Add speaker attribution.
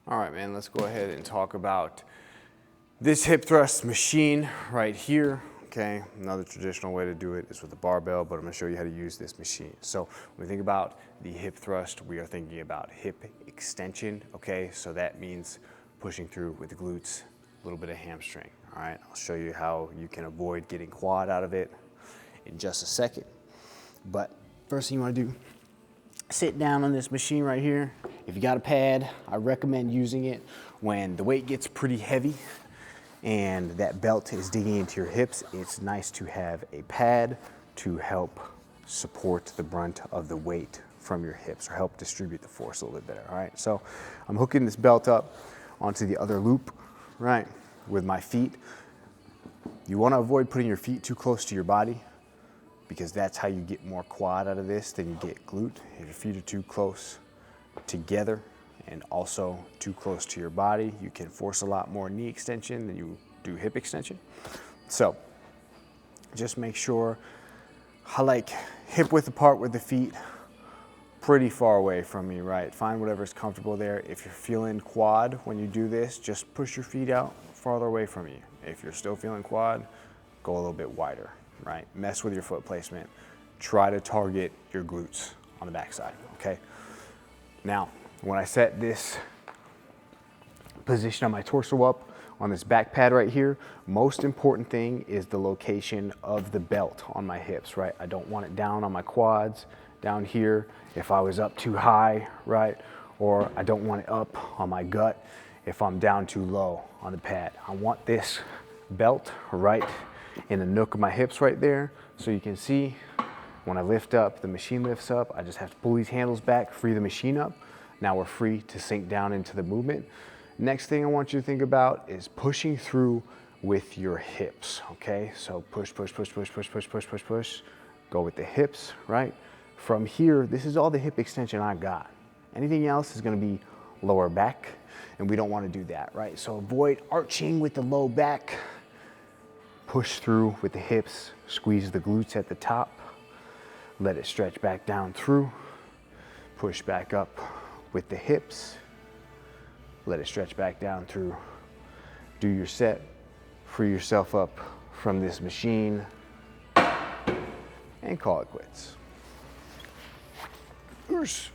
Speaker 1: All right, man, let's go ahead and talk about this hip thrust machine right here. Okay, another traditional way to do it is with a barbell, but I'm gonna show you how to use this machine. So when we think about the hip thrust, we are thinking about hip extension, okay? So that means pushing through with the glutes, a little bit of hamstring, all right? I'll show you how you can avoid getting quad out of it in just a second. But first thing you wanna do, sit down on this machine right here. If you got a pad, I recommend using it when the weight gets pretty heavy and that belt is digging into your hips. It's nice to have a pad to help support the brunt of the weight from your hips or help distribute the force a little bit better, all right? So I'm hooking this belt up onto the other loop, right, with my feet. You wanna avoid putting your feet too close to your body because that's how you get more quad out of this than you get glute. If your feet are too close together and also too close to your body, you can force a lot more knee extension than you do hip extension. So just make sure I like hip width apart with the feet pretty far away from me, right? Find whatever's comfortable there. If you're feeling quad when you do this, just push your feet out farther away from you. If you're still feeling quad, go a little bit wider, right? Mess with your foot placement. Try to target your glutes on the backside, okay? Now, when I set this position on my torso up on this back pad right here, most important thing is the location of the belt on my hips, right? I don't want it down on my quads, down here if I was up too high, right? Or I don't want it up on my gut if I'm down too low on the pad. I want this belt right in the nook of my hips right there. So you can see when I lift up, the machine lifts up. I just have to pull these handles back, free the machine up. Now we're free to sink down into the movement. Next thing I want you to think about is pushing through with your hips, okay? So push, push, push, push, push, push, push, push, push. Go with the hips, right? From here, this is all the hip extension I got. Anything else is gonna be lower back, and we don't wanna do that, right? So avoid arching with the low back. Push through with the hips, squeeze the glutes at the top. Let it stretch back down through. Push back up with the hips. Let it stretch back down through. Do your set. Free yourself up from this machine and call it quits. Oosh.